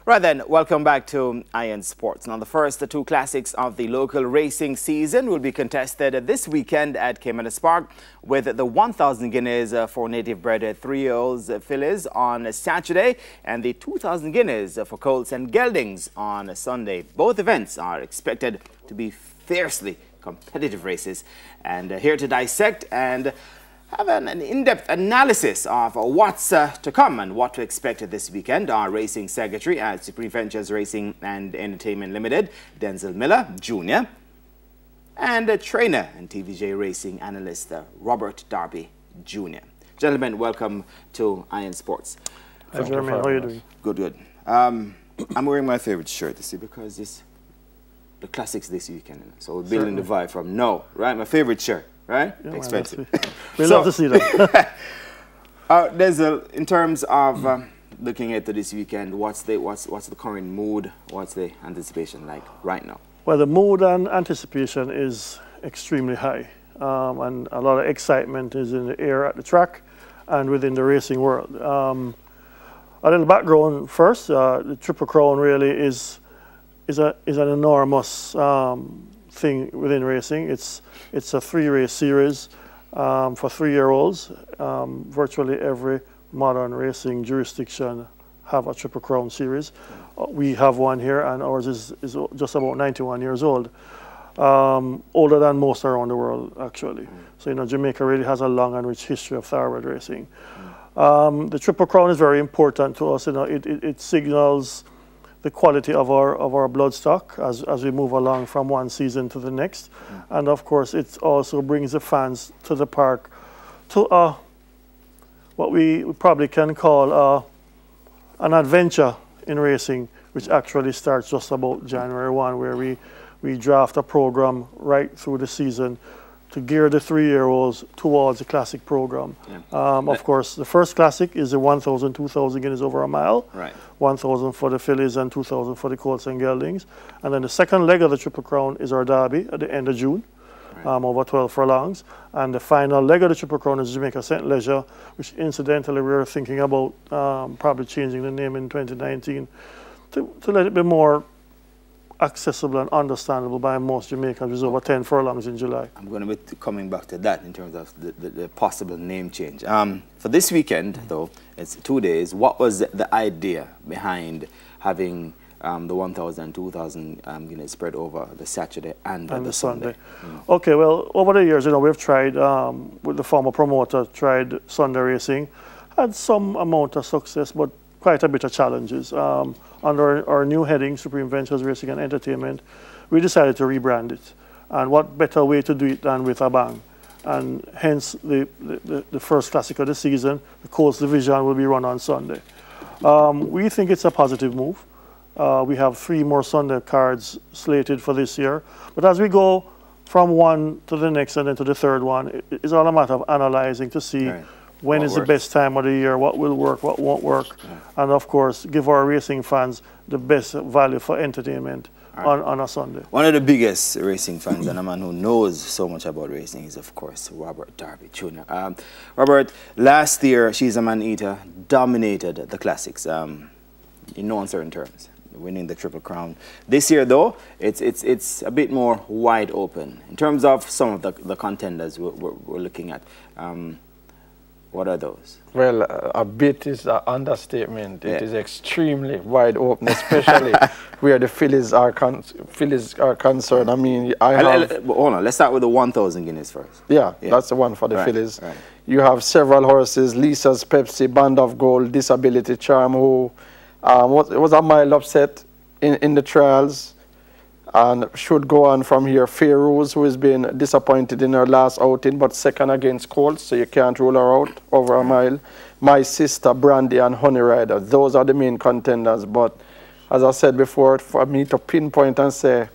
Right then, welcome back to Eye On Sports. Now, the first two classics of the local racing season will be contested this weekend at Caymanas Park, with the 1,000 guineas for native-bred 3-year-olds fillies on Saturday and the 2,000 guineas for colts and geldings on Sunday. Both events are expected to be fiercely competitive races. And here to dissect and have an in-depth analysis of what's to come and what to expect this weekend, our racing secretary at Supreme Ventures Racing and Entertainment Limited, Denzel Miller Jr., and a trainer and TVJ Racing analyst, Robert Darby Jr. Gentlemen, welcome to Eye On Sports. Hi, Jeremy. How are you doing? Good, good. I'm wearing my favorite shirt, you see, because it's the classics this weekend. So we're building the vibe from now, right? My favorite shirt. Right? Yeah, expensive. We love to see that. In terms of looking at this weekend, what's the current mood? What's the anticipation like right now? Well, the mood and anticipation is extremely high, and a lot of excitement is in the air at the track and within the racing world. A little background first: the Triple Crown really is an enormous thing within racing. It's a 3-race series for 3-year-olds. Virtually every modern racing jurisdiction have a Triple Crown series. We have one here, and ours is just about 91 years old. Older than most around the world, actually. So, you know, Jamaica really has a long and rich history of thoroughbred racing. The Triple Crown is very important to us. You know, it signals the quality of our bloodstock as we move along from one season to the next. And of course, it also brings the fans to the park to what we probably can call an adventure in racing, which actually starts just about January 1, where we draft a program right through the season to gear the 3-year-olds towards the classic program. Of course, the first classic is the 1,000, 2,000 guineas over a mile. Right. 1,000 for the fillies and 2,000 for the colts and geldings. And then the second leg of the Triple Crown is our derby at the end of June, over 12 furlongs. And the final leg of the Triple Crown is Jamaica St. Leger, which incidentally we are thinking about probably changing the name in 2019 to let it be more accessible and understandable by most Jamaicans. There's over 10 furlongs in July. I'm going to be coming back to that in terms of the possible name change. For this weekend, though, it's 2 days. What was the idea behind having the 1,000, 2,000 guineas spread over the Saturday and the Sunday? Okay, well, over the years, you know, we've tried, with the former promoter, tried Sunday racing, had some amount of success, but quite a bit of challenges. Under our new heading, Supreme Ventures Racing and Entertainment, we decided to rebrand it. And what better way to do it than with a bang? And hence, the first classic of the season, the Coast Division, will be run on Sunday. We think it's a positive move. We have 3 more Sunday cards slated for this year. But as we go from one to the next and then to the third one, it's all a matter of analyzing to see when is the best time of the year, what will work, what won't work, and of course, give our racing fans the best value for entertainment on a Sunday. One of the biggest racing fans and a man who knows so much about racing is, of course, Robert Darby Jr. Robert, last year, She's a Man-Eater dominated the classics in no uncertain terms, winning the Triple Crown. This year, though, it's a bit more wide open. In terms of some of the contenders we're looking at, what are those? Well, a bit is an understatement. It is extremely wide open, especially where the fillies are concerned. I mean, hold on, let's start with the 1,000 guineas first. Yeah, that's the one for the fillies. Right. You have several horses: Lisa's Pepsi, Band of Gold, Disability Charm, who was a mild upset in the trials and should go on from here. Feroz, who has been disappointed in her last outing, but second against Colts, so you can't rule her out over a mile. My Sister, Brandy, and Honey Rider, those are the main contenders. But as I said before, for me to pinpoint and say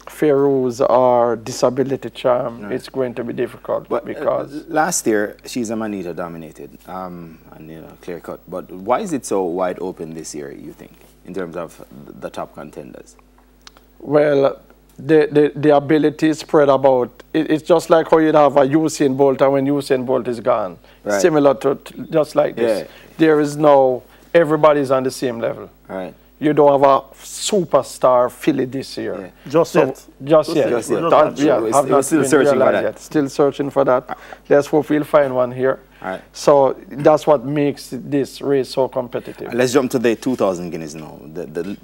Feroz or Disability Charm, it's going to be difficult. But because last year, She's a Man-Eater dominated, and you know, clear cut. But why is it so wide open this year, you think, in terms of the top contenders? Well, the ability is spread about. It's just like how you'd have a Usain Bolt, and when Usain Bolt is gone. Similar to just like this. There is no, everybody's on the same level. you don't have a superstar filly this year. Yeah. Just yet. Just yet. We're still searching for that. Still searching for that. Let's hope we'll find one here. Right. So that's what makes this race so competitive. Let's jump to the 2,000 guineas now. The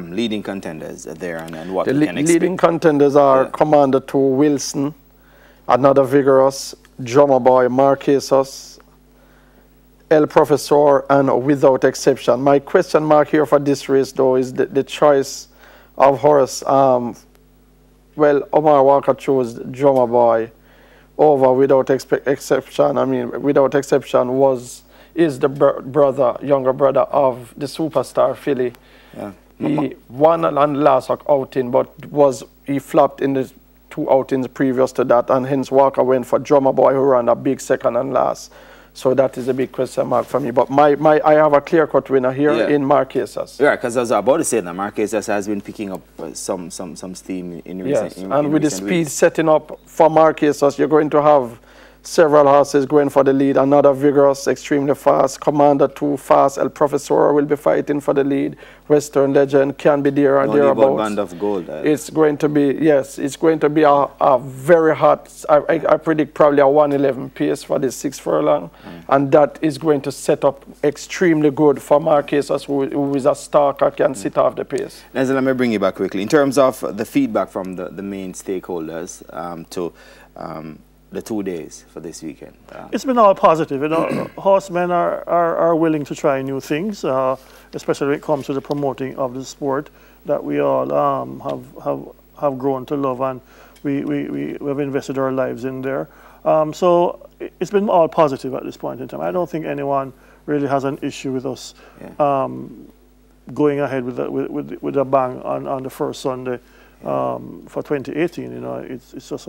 leading contenders there and what we can expect. Leading contenders are Commander 2, Wilson, Another Vigorous, Drummer Boy, Marquesas, El Professor, and Without Exception. My question mark here for this race, though, is the choice of horse. Well, Omar Walker chose Drummer Boy over Without Exception. I mean, Without Exception is the younger brother of the superstar filly. Yeah. He won on last outing, but he flopped in the 2 outings previous to that, and hence Walker went for Drummer Boy, who ran a big second and last. So that is a big question mark for me. But I have a clear-cut winner here in Marquesas. Yeah, because I was about to say that Marquesas has been picking up some steam in recent weeks. And with the speed setting up for Marquesas, you're going to have several horses going for the lead. Another Vigorous, extremely fast. Commander 2, fast. El Professor will be fighting for the lead. Western Legend can be there and thereabouts. Band of Gold. It's going to be, it's going to be a very hot, I predict probably a 111 pace for the 6 furlong. And that is going to set up extremely good for Marquesas, who is a stalker, can sit off the pace. Denzel, let me bring you back quickly. In terms of the feedback from the main stakeholders to the 2 days for this weekend. It's been all positive. You know, horsemen are willing to try new things, especially when it comes to the promoting of the sport that we all have grown to love, and we have invested our lives in there. So it's been all positive at this point in time. I don't think anyone really has an issue with us going ahead with a bang on the first Sunday for 2018. You know, it's just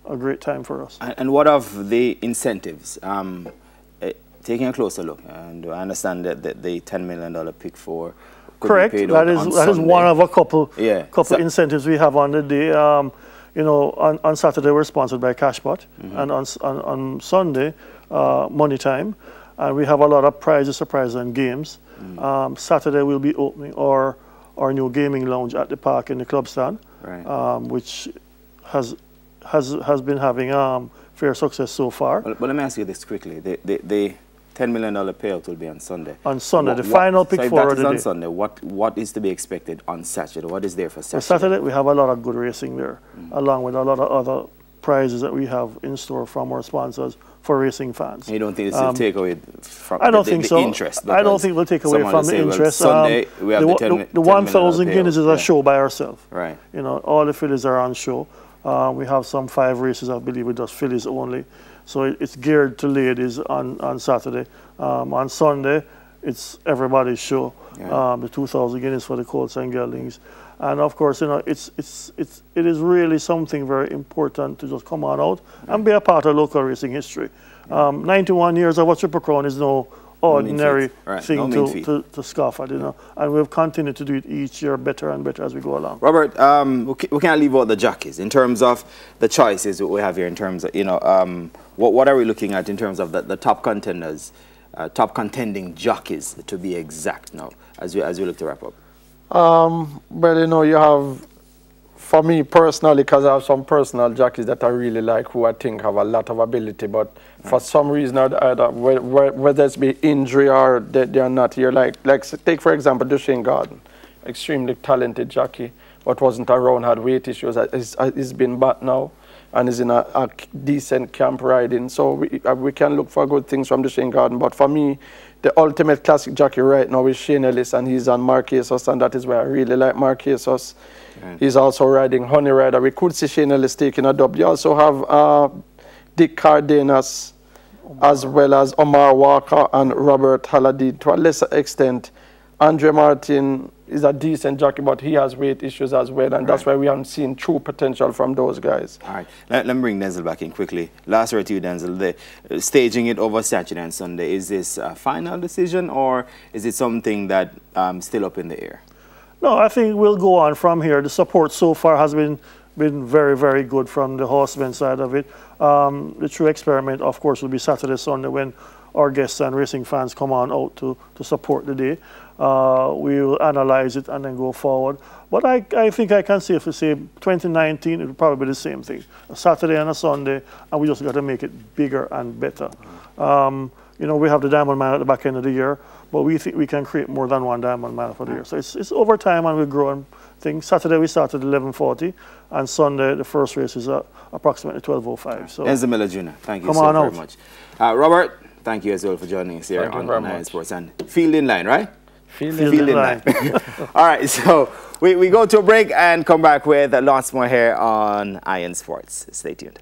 a great time for us. And what of the incentives? Taking a closer look, and I understand that the $10 million pick for correct. That is one of a couple incentives we have on the day. You know, on Saturday we're sponsored by Cashbot, and on Sunday, Money Time, and we have a lot of prizes, surprises, and games. Saturday we'll be opening our new gaming lounge at the park in the club stand, which has been having fair success so far. But let me ask you this quickly: the $10 million payout will be on Sunday. On Sunday, the final pick for the day. On Sunday, what is to be expected on Saturday? What is there for Saturday? For Saturday, we have a lot of good racing there, along with a lot of other prizes that we have in store from our sponsors for racing fans. You don't think this will take away from the interest? I don't think we'll take away from the interest. Sunday, we have the 1,000 guineas is a show by ourselves. Right. You know, all the fillies are on show. We have some 5 races, I believe, with just fillies only. So it's geared to ladies on Saturday. On Sunday, it's everybody's show. The 2,000 guineas for the colts and geldings. And of course, you know, it is really something very important to just come on out and be a part of local racing history. 91 years of a Triple Crown is no ordinary thing to scoff at, you know, and we've continued to do it each year better and better as we go along. Robert, we can't leave out the jockeys in terms of the choices that we have here. In terms of, you know, what are we looking at in terms of the top contenders, top contending jockeys to be exact now as we look to wrap up? Well, you know, you have, for me personally, because I have some personal jockeys that I really like, who I think have a lot of ability, but for some reason or other, whether it's be injury or they are not here, like take for example Duchesne Garden, extremely talented jockey, but wasn't around, had weight issues. He's been back now and is in a decent camp riding, so we can look for good things from Duchesne Garden. But for me, the ultimate classic jockey right now is Shane Ellis, and he's on Marquesas, and that is why I really like Marquesas. He's also riding Honey Rider. We could see Shane Ellis taking a dub. You also have Dick Cardenas, as well as Omar Walker and Robert Haladid. To a lesser extent, Andre Martin is a decent jockey, but he has weight issues as well, and that's why we haven't seen true potential from those guys. All right, let me bring Denzel back in quickly. Last word to you, Denzel. Staging it over Saturday and Sunday, is this a final decision, or is it something that still up in the air? No, I think we'll go on from here. The support so far has been very, very good from the horsemen side of it. The true experiment, of course, will be Saturday, Sunday, when our guests and racing fans come on out to support the day. We will analyze it and then go forward. But I think I can safely say 2019, it will probably be the same thing. A Saturday and a Sunday, and we just got to make it bigger and better. You know, we have the Diamond Mile at the back end of the year, but we think we can create more than one Diamond Mile for the year. So it's over time, and we're growing things. Saturday we started at 11:40, and Sunday the first race is approximately 12:05. So Enzo Miller Jr., thank you so very much. Robert, thank you as well for joining us here on Eye On Sports. And field in line, right? Field in line. All right, so we go to a break and come back with lots more here on Eye On Sports. Stay tuned.